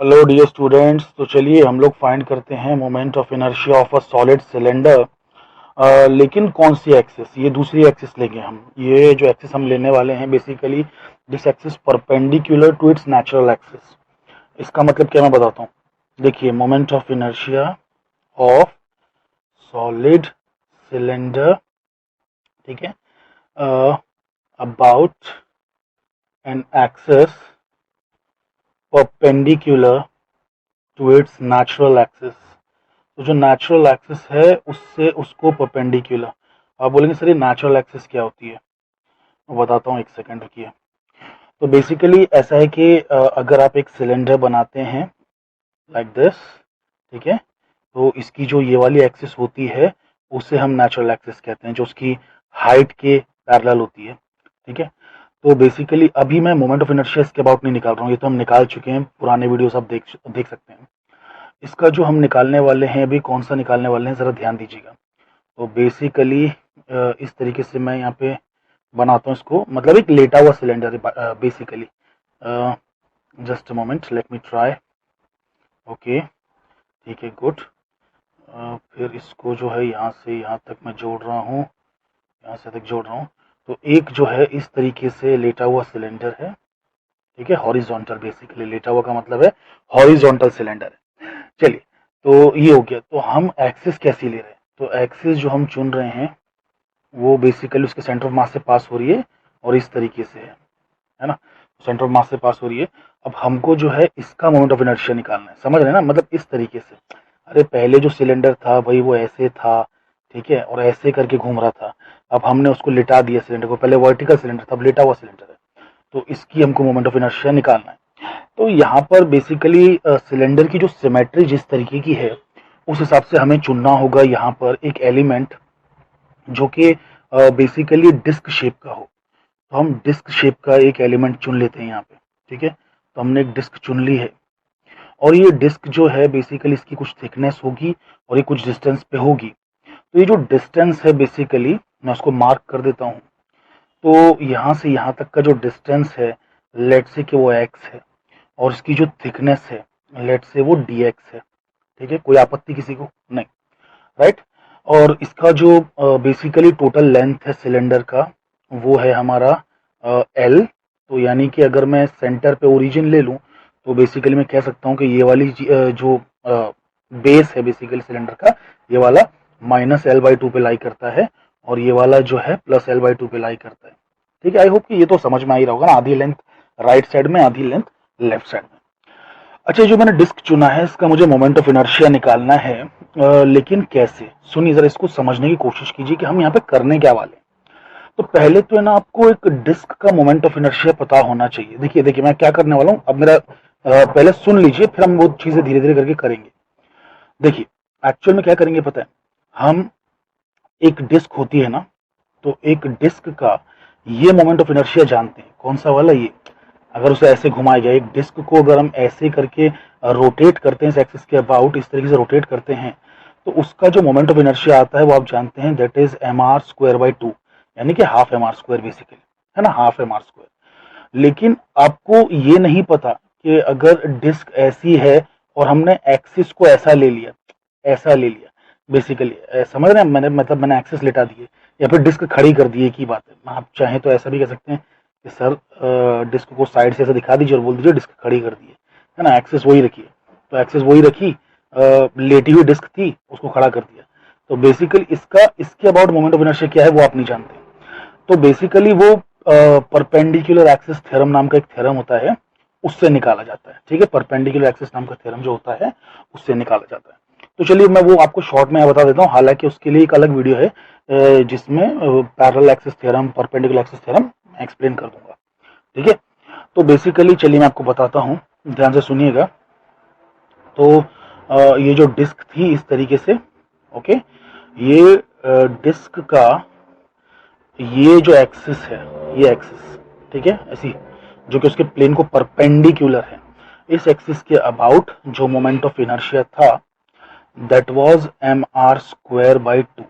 Hello dear students. तो चलिए हम लोग फाइंड करते हैं moment of inertia of a solid cylinder. लेकिन कौन सी एक्सिस, ये दूसरी एक्सिस लेंगे हम। ये जो एक्सिस हम लेने वाले हैं basically this axis perpendicular to its natural axis. इसका मतलब क्या मैं बताता हूँ। देखिए moment of inertia of solid cylinder, ठीक है, about an axis perpendicular to its natural axis. तो जो नेचुरल एक्सिस है उससे उसको परपेंडिकुलर। आप बोलेंगे सर ये नेचुरल एक्सिस क्या होती है, मैं बताता हूँ, एक सेकंड रुकिए। तो बेसिकली ऐसा है कि अगर आप एक सिलेंडर बनाते हैं लाइक दिस, ठीक है, तो इसकी जो ये वाली एक्सिस होती है उसे हम नेचुरल एक्सिस कहते हैं, जो उसकी हाइट के पैरेलल होती है, ठीक है। तो बेसिकली अभी मैं मोमेंट ऑफ इनर्शिया इसके अबाउट नहीं निकाल रहा हूँ, ये तो हम निकाल चुके हैं, पुराने वीडियोस आप देख सकते हैं। इसका जो हम निकालने वाले हैं अभी, कौन सा निकालने वाले हैं ज़रा ध्यान दीजिएगा। तो बेसिकली इस तरीके से मैं यहाँ पे बनाता हूँ इसको, मतलब एक लेटा हुआ सिलेंडर है basically. Just a moment, let me try. Okay, ठीक है, गुड। फिर इसको जो है यहाँ से यहाँ तक मैं जोड़ रहा हूँ, यहाँ से तक जोड़ रहा हूँ। तो एक जो है इस तरीके से लेटा हुआ सिलेंडर है, ठीक है, हॉरिजॉन्टल। बेसिकली लेटा हुआ का मतलब है हॉरिजॉन्टल सिलेंडर है। चलिए, तो ये हो गया। तो हम एक्सिस कैसी ले रहे हैं, तो एक्सिस जो हम चुन रहे हैं वो बेसिकली उसके सेंटर ऑफ मास से पास हो रही है और इस तरीके से है ना, सेंटर ऑफ मास से पास हो रही है। अब हमको जो है इसका मोमेंट ऑफ इनर्शिया निकालना है, समझ रहे हैं ना, मतलब इस तरीके से। अरे पहले जो सिलेंडर था भाई वो ऐसे था, ठीक है, और ऐसे करके घूम रहा था। अब हमने उसको लिटा दिया सिलेंडर को, पहले वर्टिकल सिलेंडर था, अब लेटा हुआ सिलेंडर है। तो इसकी हमको मोमेंट ऑफ इनर्शिया निकालना है। तो यहाँ पर बेसिकली सिलेंडर की जो सिमेट्री जिस तरीके की है उस हिसाब से हमें चुनना होगा यहाँ पर एक एलिमेंट जो कि बेसिकली डिस्क शेप का हो। तो हम डिस्क शेप का एक एलिमेंट चुन लेते हैं यहाँ पे, ठीक है। तो हमने एक डिस्क चुन ली है और ये डिस्क जो है बेसिकली इसकी कुछ थिकनेस होगी और ये कुछ डिस्टेंस पे होगी। तो ये जो डिस्टेंस है बेसिकली मैं उसको मार्क कर देता हूँ। तो यहाँ से यहाँ तक का जो डिस्टेंस है लेट से कि वो एक्स है और इसकी जो थिकनेस है लेट से वो डी एक्स है, ठीक है। कोई आपत्ति किसी को नहीं, राइट। और इसका जो बेसिकली टोटल लेंथ है सिलेंडर का वो है हमारा एल। तो यानी कि अगर मैं सेंटर पे ओरिजिन ले लूँ तो बेसिकली मैं कह सकता हूँ कि ये वाली जो बेस है बेसिकली सिलेंडर का, ये वाला -L/2 पे लाई करता है और ये वाला जो है +L/2 पे लाई करता है, ठीक है। आई होप कि ये तो समझ में आ ही रहा होगा ना, आधी लेंथ राइट साइड में, आधी लेंथ लेफ्ट साइड में। अच्छा, जो मैंने डिस्क चुना है इसका मुझे मोमेंट ऑफ इनर्शिया निकालना है, लेकिन कैसे, सुनिए जरा, इसको समझने की कोशिश कीजिए कि हम यहाँ पे करने क्या वाले हैं। तो पहले तो है ना आपको एक डिस्क का मोमेंट ऑफ इनर्शिया पता होना चाहिए। देखिए देखिए मैं क्या करने वाला हूँ, अब मेरा पहले सुन लीजिए, फिर हम वो चीजें धीरे धीरे करके करेंगे। देखिए एक्चुअल में क्या करेंगे पता है, हम एक डिस्क होती है ना, तो एक डिस्क का ये मोमेंट ऑफ इनर्शिया जानते हैं, कौन सा वाला, ये। अगर उसे ऐसे घुमाया जाए, एक डिस्क को अगर हम ऐसे करके रोटेट करते हैं इस एक्सिस के अबाउट, इस तरीके से रोटेट करते हैं, तो उसका जो मोमेंट ऑफ इनर्शिया आता है वो आप जानते हैं, दैट इज mr²/2, यानी कि हाफ mr² बेसिकली, है ना, हाफ mr²। लेकिन आपको ये नहीं पता कि अगर डिस्क ऐसी है और हमने एक्सिस को ऐसा ले लिया, ऐसा ले लिया बेसिकली, समझ रहे हैं, मैंने एक्सिस लेटा दिए या फिर डिस्क खड़ी कर दी, एक ही बात है। आप चाहें तो ऐसा भी कह सकते हैं कि सर डिस्क को साइड से ऐसा दिखा दीजिए और बोल दीजिए डिस्क खड़ी कर दी है ना, एक्सिस वही रखिए। तो एक्सिस वही रखी, लेटी हुई डिस्क थी उसको खड़ा कर दिया। तो बेसिकली इसका इसके अबाउट मोमेंट ऑफ इनर्शिया क्या है वो आप नहीं जानते। तो बेसिकली वो परपेंडिकुलर एक्सिस थ्योरम नाम का एक थ्योरम होता है, उससे निकाला जाता है, ठीक है। परपेंडिकुलर एक्सिस नाम का थ्योरम जो होता है उससे निकाला जाता है। तो चलिए मैं वो आपको शॉर्ट में बता देता हूँ, हालांकि उसके लिए एक अलग वीडियो है जिसमें parallel axis theorem, perpendicular axis theorem explain कर दूंगा, ठीक है। तो बेसिकली चलिए मैं आपको बताता हूँ, ध्यान से सुनिएगा। तो ये जो डिस्क थी इस तरीके से, ओके, ये डिस्क का ये जो एक्सिस है, ये एक्सिस, ठीक है, ऐसी जो कि उसके प्लेन को परपेंडिकुलर है, इस एक्सिस के अबाउट जो मोमेंट ऑफ इनर्शिया था that was mr²/2।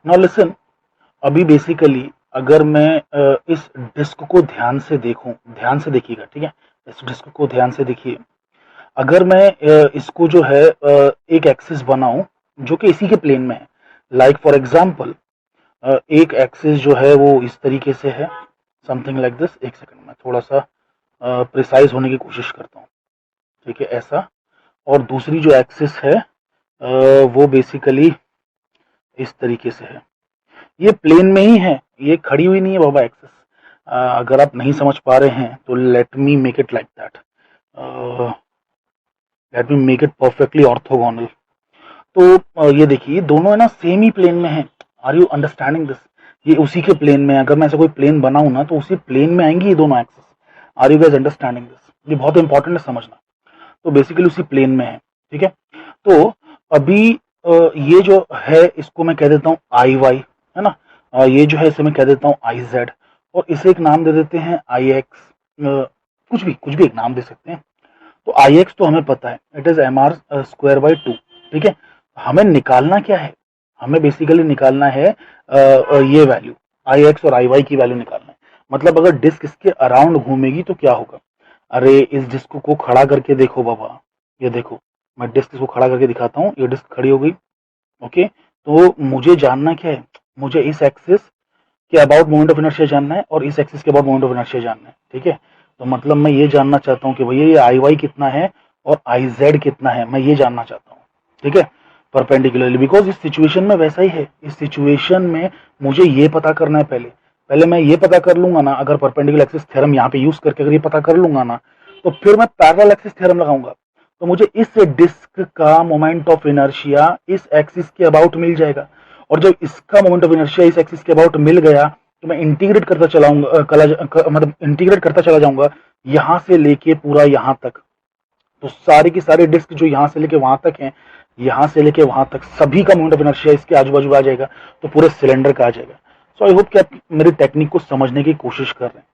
Now listen, अभी बेसिकली अगर मैं इस डिस्क को ध्यान से देखूं, ध्यान से देखिएगा, ठीक है, इस डिस्क को ध्यान से देखिए। अगर मैं इसको जो है एक एक्सिस बनाऊं जो कि इसी के प्लेन में है, लाइक फॉर एग्जांपल एक एक्सिस जो है वो इस तरीके से है, समथिंग लाइक दिस। एक सेकंड, मैं थोड़ा सा प्रिसाइज होने की कोशिश करता हूँ, ठीक है, ऐसा। और दूसरी जो एक्सिस है वो बेसिकली इस तरीके से है। ये प्लेन में ही है, ये खड़ी हुई नहीं है बाबा एक्सिस। अगर आप नहीं समझ पा रहे हैं तो let me make it like that, let me make it perfectly orthogonal. तो ये देखिए, दोनों है ना सेम ही प्लेन में है। Are you understanding this? ये उसी के प्लेन में है। अगर मैं ऐसा कोई प्लेन बनाऊं ना तो उसी प्लेन में आएंगी ये दोनों axis. Are you guys understanding this? ये बहुत इंपॉर्टेंट है समझना। तो बेसिकली उसी प्लेन में है, ठीक है। तो अभी ये जो है इसको मैं कह देता हूँ आई वाई, है ना। ये जो है इसे मैं कह देता हूँ आई जेड, और इसे एक नाम दे देते हैं आई एक्स। कुछ भी एक नाम दे सकते हैं। तो आई एक्स तो हमें पता है, it is M R square by 2, ठीक है। हमें निकालना क्या है? हमें बेसिकली निकालना है ये वैल्यू, आई एक्स और आई वाई की वैल्यू निकालना है। मतलब अगर डिस्क इसके अराउंड घूमेगी तो क्या होगा? अरे इस डिस्क को खड़ा करके देखो बाबा, ये देखो, मैं डिस्क को खड़ा करके दिखाता हूँ। ये डिस्क खड़ी हो गई, ओके। तो मुझे जानना क्या है? मुझे इस एक्सिस के अबाउट मोमेंट ऑफ इनर्शिया जानना है और इस एक्सिस के अबाउट मोमेंट ऑफ इनर्शिया जानना है, ठीक है। तो मतलब मैं ये जानना चाहता हूँ कि भैया ये आई वाई कितना है और आई जेड कितना है, मैं ये जानना चाहता हूँ, ठीक है, परपेंडिकुलरली। बिकॉज इस सिचुएशन में वैसा ही है। इस सिचुएशन में मुझे ये पता करना है पहले। पहले मैं ये पता कर लूंगा ना, अगर परपेंडिकुलर एक्सिस थ्योरम यहाँ पे यूज करके अगर ये पता कर लूंगा ना, तो फिर मैं पैरेलल एक्सिस थ्योरम लगाऊंगा। तो मुझे इस डिस्क का मोमेंट ऑफ इनर्शिया इस एक्सिस के अबाउट मिल जाएगा। और जब इसका मोमेंट ऑफ इनर्शिया इस एक्सिस के अबाउट मिल गया तो मैं इंटीग्रेट करता चलाऊंगा, मतलब इंटीग्रेट करता चला जाऊंगा यहां से लेके पूरा यहां तक। तो सारे की सारे डिस्क जो यहां से लेके वहां तक हैं, यहां से लेके वहां तक सभी का मोमेंट ऑफ इनर्शिया इसके आजू बाजू आ जाएगा, तो पूरे सिलेंडर का आ जाएगा। सो आई होप कि आप मेरी टेक्निक को समझने की कोशिश कर रहे हैं।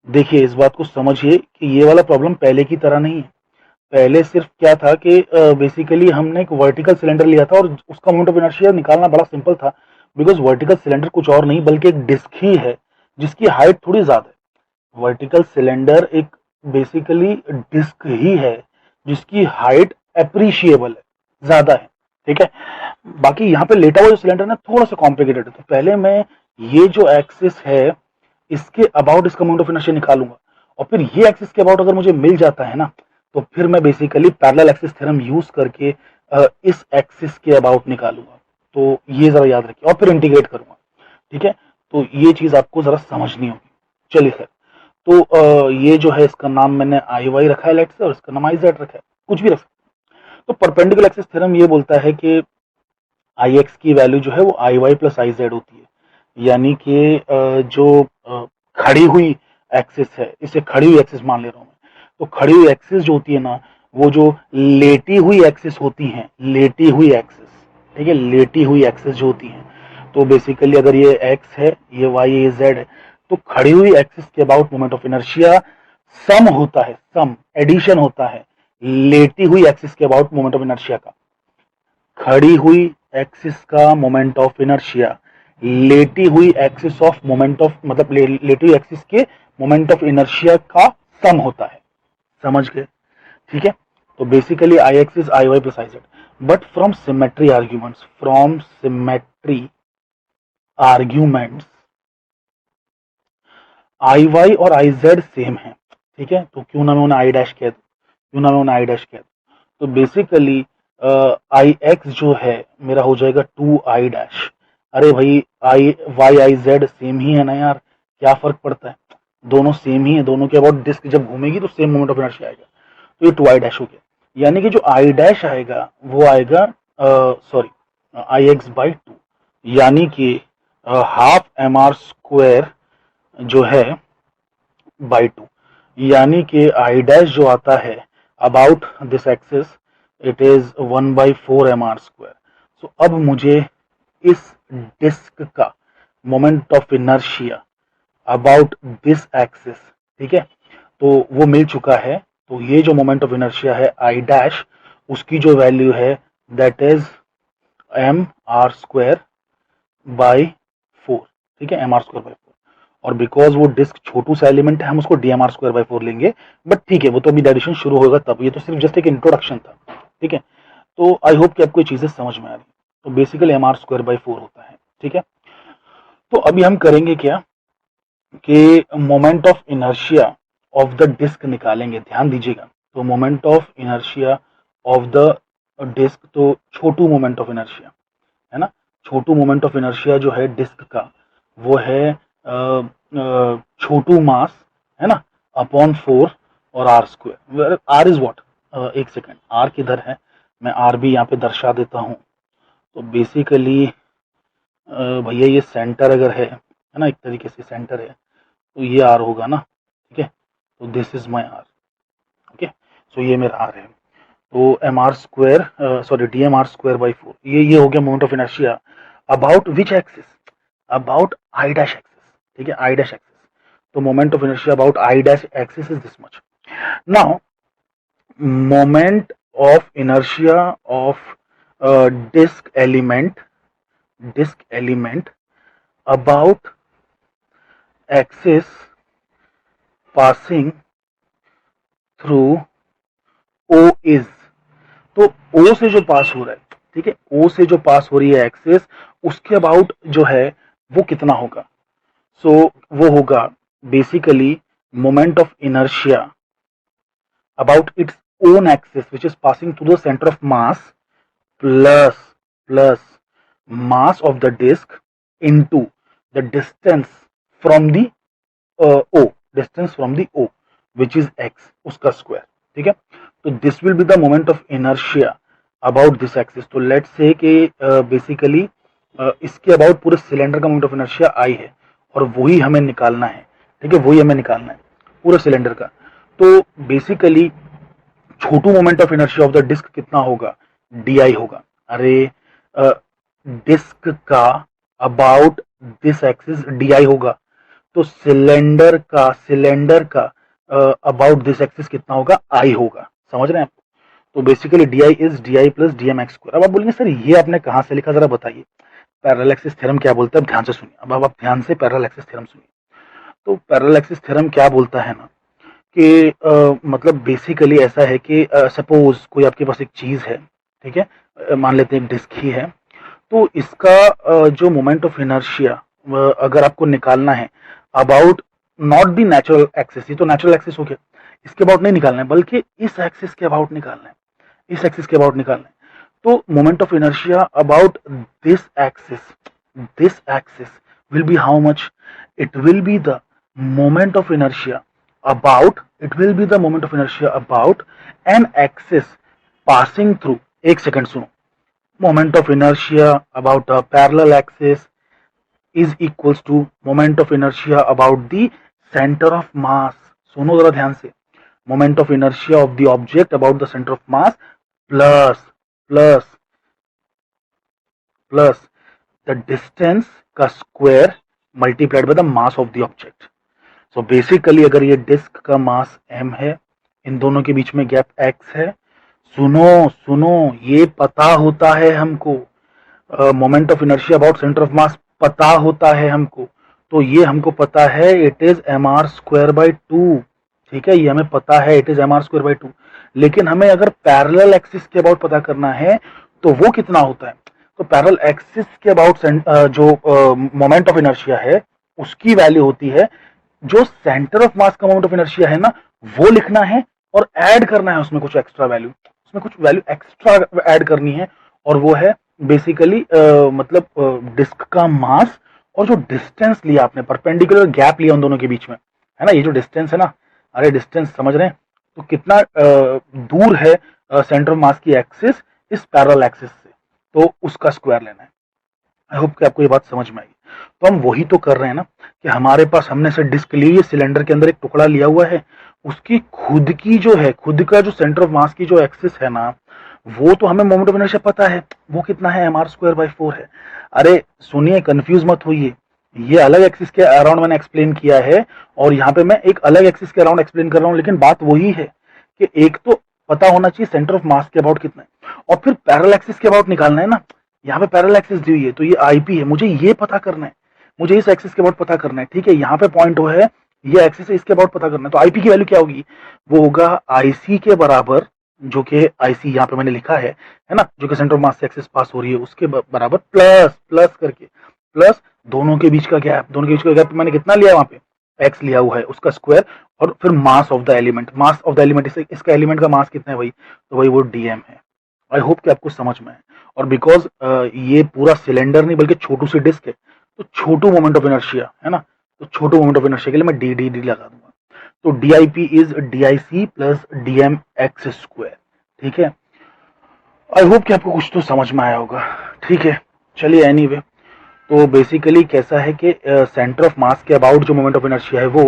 देखिए, इस बात को समझिए कि ये वाला प्रॉब्लम पहले की तरह नहीं है। पहले सिर्फ क्या था कि बेसिकली हमने एक वर्टिकल सिलेंडर लिया था और उसका मोमेंट ऑफ इनर्शिया निकालना बड़ा सिंपल था। बिकॉज वर्टिकल सिलेंडर कुछ और नहीं बल्कि एक डिस्क ही है जिसकी हाइट थोड़ी ज्यादा है। वर्टिकल सिलेंडर एक बेसिकली डिस्क ही है जिसकी हाइट अप्रिशिएबल है, ज्यादा है, ठीक है। बाकी यहाँ पे लेटा हुआ जो सिलेंडर ना थोड़ा सा कॉम्प्लिकेटेड है। तो पहले मैं ये जो एक्सिस है इसके अबाउट इसका मोमेंट ऑफ इनर्शिया निकालूंगा, और फिर ये एक्सिस के अबाउट अगर मुझे मिल जाता है ना, तो फिर मैं basically parallel axis theorem use करके इस एक्सिस के अबाउट निकालूंगा। तो ये जरा याद रखिए, और फिर इंटीग्रेट करूंगा, ठीक है। तो ये चीज आपको जरा समझनी होगी। चलिए खैर, तो ये जो है इसका नाम मैंने आई वाई रखा है लेट से, और इसका नाम आई जेड रखा है, कुछ भी रख सकते हैं। तो परपेंडिकुलर एक्सिस थ्योरम ये बोलता है कि आई एक्स की वैल्यू जो है वो आई वाई प्लस आई जेड होती है। यानी कि जो खड़ी हुई एक्सिस है, इसे खड़ी हुई एक्सिस मान ले रहा हूं मैं। तो खड़ी हुई एक्सिस जो होती है ना, वो जो लेटी हुई एक्सिस होती हैं, लेटी हुई एक्सिस, ठीक है, लेटी हुई एक्सिस जो होती हैं, तो बेसिकली अगर ये एक्स है, ये वाई, ये जेड है, तो खड़ी हुई एक्सिस के अबाउट मोमेंट ऑफ इनर्शिया सम होता है, सम एडिशन होता है लेटी हुई एक्सिस के अबाउट मोमेंट ऑफ इनर्शिया का। खड़ी हुई एक्सिस का मोमेंट ऑफ इनर्शिया लेटी हुई एक्सिस ऑफ मोमेंट ऑफ, मतलब लेटी हुई एक्सिस के मोमेंट ऑफ इनर्शिया का सम होता है। समझ गए? ठीक है। तो basically I x is I y plus I z. But from symmetry arguments, from symmetry arguments I y और आई जेड सेम है, ठीक है। तो क्यों ना मैं उन्हें आई डैश कह दूं, क्यों ना मैं उन्हें आई डैश कह दूं। तो बेसिकली आई एक्स जो है मेरा हो जाएगा 2 आई डैश। अरे भाई, आई वाई आई जेड सेम ही है ना यार, क्या फर्क पड़ता है? दोनों सेम ही है, दोनों के अबाउट डिस्क जब घूमेगी तो सेम मोमेंट ऑफ इनर्शिया आएगा। तो ये 2 आई डैश हो गया। यानी कि जो आई डैश आएगा वो आएगा, सॉरी, आई एक्स बाई 2, यानी कि हाफ एम आर स्क्वायर जो है बाई 2। यानी कि आई डैश जो आता है about this axis, it is 1/4 mr²। सो अब मुझे इस डिस्क का moment of inertia about this axis, ठीक है, तो वो मिल चुका है। तो ये जो मोमेंट ऑफ इनर्शिया है आई डैश, उसकी जो वैल्यू है दैट इज mr² बाई 4, ठीक है, mr² बाई 4। और बिकॉज वो डिस्क छोटू सा एलिमेंट है हम उसको dmr²/4 लेंगे, बट ठीक है वो तो अभी डेरिवेशन शुरू होगा तब, ये तो सिर्फ जस्ट एक इंट्रोडक्शन था, ठीक है। तो आई होप कि आपको ये चीजें समझ में आ रही। तो बेसिकली mr²/4 होता है, ठीक है। तो अभी हम करेंगे क्या कि moment of inertia of the disc निकालेंगे, ध्यान दीजिएगा। तो moment of inertia of the disc, तो छोटू मोमेंट ऑफ इनर्शिया है ना, छोटू मोमेंट ऑफ इनर्शिया जो है डिस्क का वो है छोटू मास है ना अपॉन 4 और r²। r इज व्हाट, एक सेकेंड, r किधर है, मैं r भी यहाँ पे दर्शा देता हूँ। तो बेसिकली भैया ये सेंटर अगर है ना, एक तरीके से सेंटर है, तो ये r होगा ना, ठीक है। तो this is my r, okay. So ये मेरा r है। तो mr², सॉरी dmr²/4, ये हो गया moment of inertia about which axis, about i dash axis, ठीक है, i डैश एक्सिस। तो moment of inertia about i dash axis is this much. Now moment of inertia of disc element about axis passing through O is, तो O से जो पास हो रहा है, ठीक है, O से जो पास हो रही है एक्सिस, उसके अबाउट जो है वो कितना होगा। सो वो होगा basically moment of inertia about its own axis which is passing through the center of mass plus mass of the disk into the distance from the O which is x, उसका square, ठीक है। तो this will be the moment of inertia about this axis. तो let's say कि basically इसके about पूरे cylinder का moment of inertia I है और वही हमें निकालना है, ठीक है, वही हमें निकालना है पूरे सिलेंडर का। तो बेसिकली छोटू moment of inertia of the disc कितना होगा, डी होगा। अरे डिस्क का अबाउट दिस एक्सिस डी होगा, तो सिलेंडर का अबाउट दिस एक्सिस कितना होगा, आई होगा। समझ रहे हैं आप। तो basically D is D plus dmx²। अब आप बोलेंगे सर ये आपने कहां से लिखा, जरा बताइए। पैरेलल एक्सिस थ्योरम क्या बोलता है, ध्यान से सुनिए। अब आप ध्यान से पैरेलल एक्सिस थ्योरम सुनिए। तो पैरेलल एक्सिस थ्योरम क्या बोलता है ना कि मतलब बेसिकली ऐसा है कि सपोज कोई आपके पास एक चीज है, ठीक है, मान लेते हैं एक डिस्क ही है। तो इसका जो मोमेंट ऑफ इनर्शिया अगर आपको निकालना है about not the natural axis, ये तो नेचुरल एक्सिस हो गया, इसके अबाउट नहीं निकालना है बल्कि इस एक्सिस के अबाउट निकालना है, इस एक्सिस के अबाउट निकालना है। तो moment of inertia about this axis will be how much, it will be the moment of inertia about an axis passing through, एक सेकंड सुनो, moment of inertia about a parallel axis is equals to moment of inertia about the center of mass। सुनो जरा ध्यान से, moment of inertia of the object about the center of mass plus the distance का square multiplied by the mass of the object। So basically अगर ये disc का मास m है, इन दोनों के बीच में गैप x है। सुनो ये पता होता है हमको, moment of inertia about centre of mass पता होता है हमको। तो ये हमको पता है इट इज mr²/2, ठीक है, ये हमें पता है इट इज mr²/2। लेकिन हमें अगर पैरेलल एक्सिस के अबाउट पता करना है तो वो कितना होता है। तो पैरेलल एक्सिस के अबाउट जो मोमेंट ऑफ इनर्शिया है उसकी वैल्यू होती है, जो सेंटर ऑफ मास का मोमेंट ऑफ इनर्शिया है ना वो लिखना है और ऐड करना है उसमें कुछ एक्स्ट्रा वैल्यू, उसमें कुछ वैल्यू एक्स्ट्रा ऐड करनी है, और वो है बेसिकली मतलब डिस्क का मास और जो डिस्टेंस लिया आपने, परपेंडिकुलर गैप लिया उन दोनों के बीच में, है ना, ये जो डिस्टेंस है ना, अरे डिस्टेंस समझ रहे हैं, तो कितना दूर है सेंटर ऑफ मास की एक्सिस इस पैरेलल एक्सिस से, तो उसका स्क्वायर लेना है। आई होप कि आपको ये बात समझ में आई। तो हम वही तो कर रहे हैं ना कि हमारे पास हमने से डिस्क ली है, सिलेंडर के अंदर एक टुकड़ा लिया हुआ है, उसकी खुद की जो है, खुद का जो सेंटर ऑफ मास की जो एक्सिस है ना, वो तो हमें मोमेंट ऑफ इनर्शिया पता है, वो कितना है, mr²/4 है। अरे सुनिए, कंफ्यूज मत होइए, ये अलग एक्सिस के अराउंड मैंने एक्सप्लेन किया है और यहाँ पे मैं एक अलग एक्सिस के अराउंड एक्सप्लेन कर रहा हूँ, लेकिन बात वही है कि एक तो पता होना चाहिए सेंटर ऑफ मास के अबाउट कितना है और फिर पैरेलल एक्सिस के अबाउट निकालना है ना। यहाँ पे पैरेलल एक्सिस दी हुई है तो ये आईपी है, मुझे ये पता करना है, मुझे इस एक्सिस के अबाउट पता करना है, ठीक है, यहाँ पे पॉइंट वो है, ये एक्सिस है, इसके अबाउट पता करना है। तो आईपी की वैल्यू क्या होगी, वो होगा आईसी के बराबर, जो कि आईसी यहाँ पे मैंने लिखा है ना, जो कि सेंटर ऑफ मास से एक्सिस पास हो रही है, उसके बराबर प्लस प्लस करके प्लस दोनों के बीच का गैप, दोनों के बीच का गैप मैंने कितना लिया वहां पे, एक्स लिया हुआ है, उसका स्क्वायर, और फिर mass of the element, mass of the element, इसका एलिमेंट का मास कितना है भाई, तो भाई वो डीएम है। आई होप कि आपको समझ में है। और बिकॉज ये पूरा सिलेंडर नहीं बल्कि छोटू सी डिस्क है, तो छोटू मोमेंट ऑफ इनर्शिया है ना, तो छोटू मोमेंट ऑफ इनर्शिया के लिए मैं डी डी डी लगा दूंगा। तो D I P is D I C plus D M x square, ठीक है। आई होप कि आपको कुछ तो समझ में आया होगा, ठीक है। चलिए एनीवे, तो बेसिकली कैसा है कि सेंटर ऑफ मास के अबाउट जो मोमेंट ऑफ इनर्शिया है वो,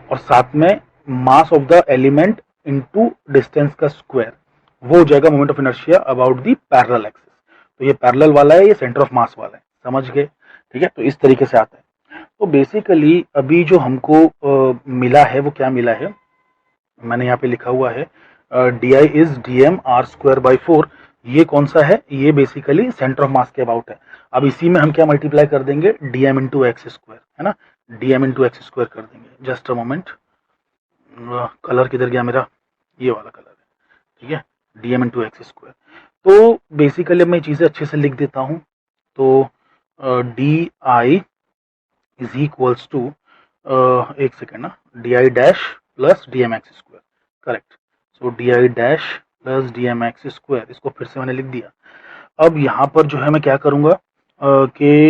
और साथ में mass of the element into distance का स्क्वायर, वो हो जाएगा moment of inertia about the parallel axis. तो ये पैरेलल वाला है, ये सेंटर ऑफ मास वाला है, समझ गए, ठीक है। तो इस तरीके से आता है। तो बेसिकली अभी जो हमको मिला है वो क्या मिला है, मैंने यहाँ पे लिखा हुआ है D I is D M R square by 4। ये कौन सा है, ये बेसिकली सेंटर ऑफ मास के अबाउट है। अब इसी में हम क्या मल्टीप्लाई कर देंगे, D M into x square, है ना, D M into x square कर देंगे। जस्ट अ मोमेंट, कलर किधर गया मेरा, ये वाला कलर है, ठीक है, D M into x square. तो बेसिकली मैं चीज़ें अच्छे से लिख देता हूँ। तो D I is equals to, एक सेकेंड ना, D I dash plus D M x square, correct. So D I dash plus D M x square, इसको फिर से मैंने लिख दिया। अब यहाँ पर जो है मैं क्या करूँगा कि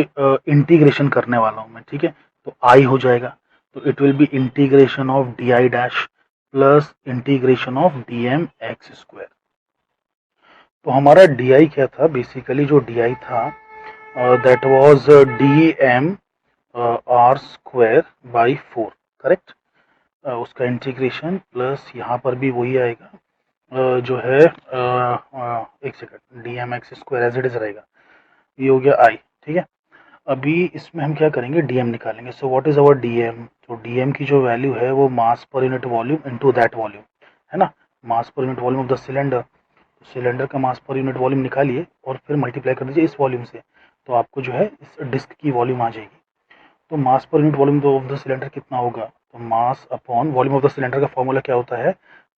इंटीग्रेशन करने वाला हूँ मैं, ठीक है। तो आई हो जाएगा, तो it will be integration of D I dash plus integration of D M x square. तो हमारा डी आई क्या था, बेसिकली जो डी आई था that was D M R square by 4, correct. उसका इंटीग्रेशन प्लस यहाँ पर भी वही आएगा, जो है एक second, D M x square as it is रहेगा, ये हो गया आई, ठीक है। अभी इसमें हम क्या करेंगे, डीएम निकालेंगे। So what is our DM, तो डीएम की जो वैल्यू है वो mass per unit volume into that volume, है ना, mass per unit volume of the cylinder. Cylinder का मास पर यूनिट वॉल्यूम निकालिए और फिर मल्टीप्लाई कर दीजिए इस वॉल्यूम से, तो आपको जो है इस डिस्क की वॉल्यूम आ जाएगी। तो mass per unit volume of the cylinder कितना होगा, तो mass upon volume of the cylinder का फॉर्मूला क्या होता है,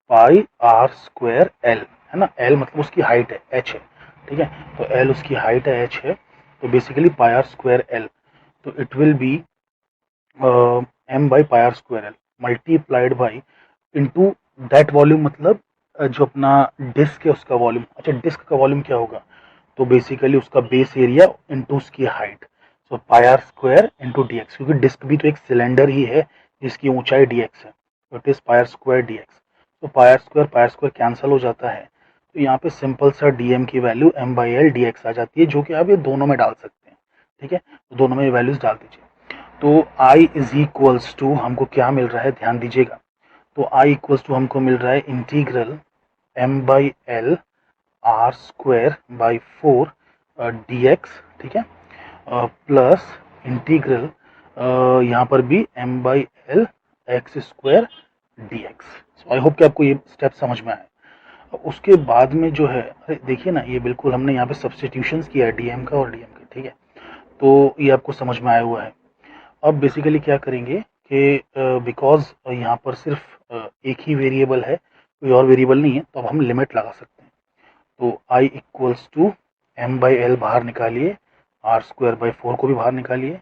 पाई आर स्क्वायर एल, है ना, एल मतलब उसकी हाइट है, एच है, ठीक है। तो एल उसकी हाइट है, एच है, तो basically pi r square l. तो it will be m by pi r square l multiplied by into that volume, मतलब जो अपना डिस्क है उसका वॉल्यूम। अच्छा, डिस्क का वॉल्यूम क्या होगा, तो बेसिकली उसका बेस एरिया इंटू उसकी हाइट। So pi r square into d x, क्योंकि डिस्क भी तो एक सिलेंडर ही है जिसकी ऊंचाई डी एक्स है, तो it is pi r square d x. तो पाई आर स्क्वायर कैंसिल हो जाता है, तो यहाँ पे सिंपल सा डी एम की value M by L D X आ जाती है, जो कि आप ये दोनों में डाल सकते हैं, ठीक है। तो दोनों में वैल्यूज डाल दीजिए। तो आई इज इक्वल्स टू हमको क्या मिल रहा है, ध्यान दीजिएगा। तो आई इक्वल्स टू हमको मिल रहा है integral M by L R square by 4 D x, ठीक है, प्लस इंटीग्रल यहाँ पर भी M by L x square d x. So I hope कि आपको ये स्टेप समझ में आए। अब उसके बाद में जो है, अरे देखिए ना, ये बिल्कुल हमने यहाँ पे सब्सटीट्यूशंस किया है डीएम का और डीएम का, ठीक है। तो ये आपको समझ में आया हुआ है। अब बेसिकली क्या करेंगे कि बिकॉज यहाँ पर सिर्फ एक ही वेरिएबल है, कोई और वेरिएबल नहीं है, तो अब हम लिमिट लगा सकते हैं। तो I equals to M by L बाहर निकालिए, आर स्क्वायर बाई 4 को भी बाहर निकालिए,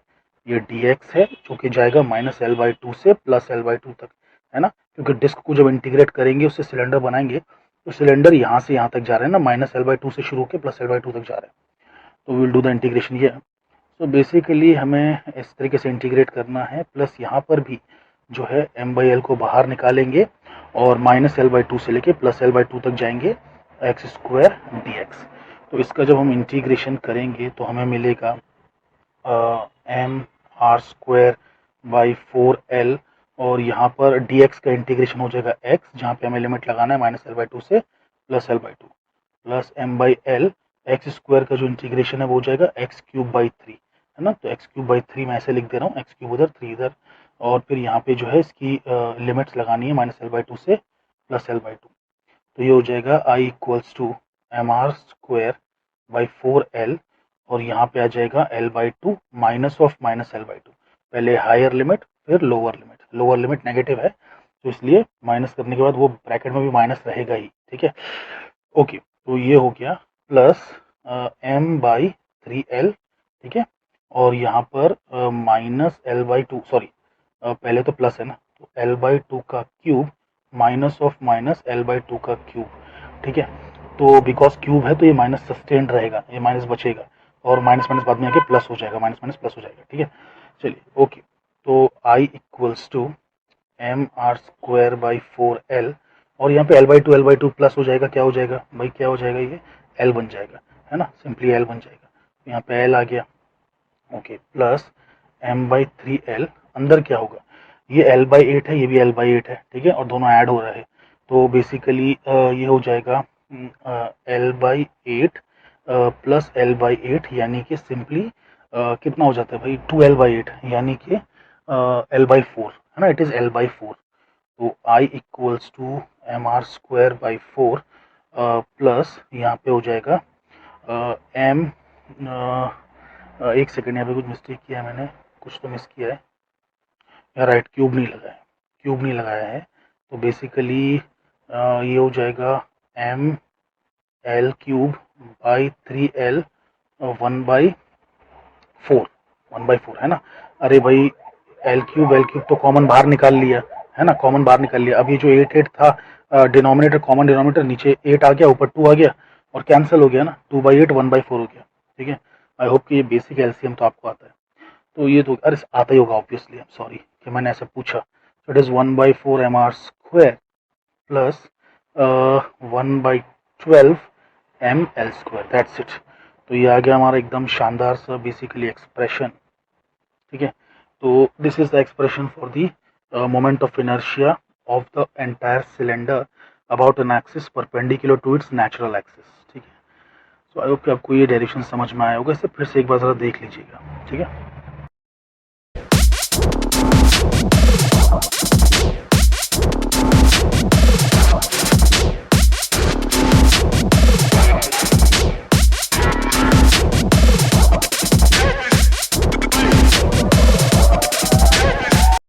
ये डी एक्स है जो कि जाएगा माइनस एल बाई 2 से प्लस एल बाई 2 तक, है ना, क्योंकि डिस्क को जब इंटीग्रेट करेंगे उससे सिलेंडर बनाएंगे, तो सिलेंडर यहाँ से यहाँ तक जा रहे हैं ना, माइनस एल बाई 2 से शुरू होकर प्लस एल बाई 2 तक जा रहे हैं। तो विल डू द इंटीग्रेशन ये। तो बेसिकली हमें इस तरीके से इंटीग्रेट करना है, प्लस यहाँ पर भी जो है एम बाई एल को बाहर निकालेंगे और माइनस एल बाई 2 से लेके प्लस एल बाई 2 तक जाएंगे, एक्स स्क्वायर डी एक्स। तो इसका जब हम इंटीग्रेशन करेंगे तो हमें मिलेगा M R square by 4 L, और यहाँ पर डी एक्स का इंटीग्रेशन हो जाएगा एक्स, जहाँ पे हमें लिमिट लगाना है माइनस एल बाई 2 से plus L by 2, plus M by L x square का जो इंटीग्रेशन है वो हो जाएगा एक्स क्यूब बाई 3, है ना। तो एक्स क्यूब बाई 3 मैं ऐसे लिख दे रहा हूँ, एक्स क्यूब उधर 3 इधर, और फिर यहाँ पे जो है इसकी लिमिट्स लगानी है माइनस एल बाई 2 से प्लस एल बाई 2। तो ये हो जाएगा I equals to M R square by 4 L, और यहाँ पे आ जाएगा L by 2 minus of minus L by 2। पहले हायर लिमिट फिर लोअर लिमिट नेगेटिव है तो इसलिए माइनस करने के बाद वो ब्रैकेट में भी माइनस रहेगा ही, ठीक है। ओके, तो ये हो गया प्लस m/3l, ठीक है, और यहाँ पर माइनस l/2, सॉरी पहले तो प्लस है ना, तो l/2 का cube minus of minus l/2 का क्यूब, ठीक है। तो बिकॉज क्यूब है तो ये माइनस सस्टेन्ड रहेगा, ये माइनस बचेगा और माइनस माइनस बाद में आके प्लस हो जाएगा, माइनस माइनस प्लस हो जाएगा, ठीक है। चलिए ओके, तो I इक्वल्स टू mr² और यहाँ पे l/2 प्लस हो जाएगा, क्या हो जाएगा भाई, क्या हो जाएगा, ये l बन जाएगा, है ना, सिंपली l बन जाएगा, तो यहाँ पे l आ गया। ओके, प्लस m/3l, अंदर क्या होगा, ये l/8 है, ये भी l/8 है, ठीक है, और दोनों ऐड हो रहा है तो बेसिकली ये हो जाएगा l/8 प्लस l/8 यानी कि सिंपली कितना हो जाता है भाई, 2l/8 यानी कि l/4, है ना, इट इज़ l/4। तो I equals to mr²/4 plus यहाँ पे हो जाएगा m, एक सेकेंड, यहाँ पे कुछ मिस्टेक किया है मैंने, कुछ तो मिस किया है यार, राइट, क्यूब नहीं लगाया, क्यूब नहीं लगाया है, तो बेसिकली ये हो जाएगा ml³ 1/4, 1/4, है ना। अरे भाई l³ तो कॉमन बाहर निकाल लिया, है ना, कॉमन बाहर निकाल लिया। अब ये जो 8 था, डिनोमिनेटर कॉमन डिनोमिनेटर, नीचे 8 आ गया, ऊपर 2 आ गया और कैंसिल हो गया ना, 2/8 1/4 हो गया, ठीक है। आई होप कि ये बेसिक एलसीएम तो आपको आता है, तो ये तो अरे आता ही होगा ऑब्वियसली, आई एम सॉरी कि मैंने ऐसा पूछा। तो it is 1/4 mr² plus 1/12 ml², that's it. तो ये आ गया हमारा एकदम शानदार सा बेसिकली एक्सप्रेशन, ठीक है। तो this is the expression for the moment of inertia of the entire cylinder about an axis perpendicular to its natural axis, ठीक है। सो आई होप कि आपको ये डायरेक्शन समझ में आया होगा, इसे फिर से एक बार ज़रा देख लीजिएगा, ठीक है।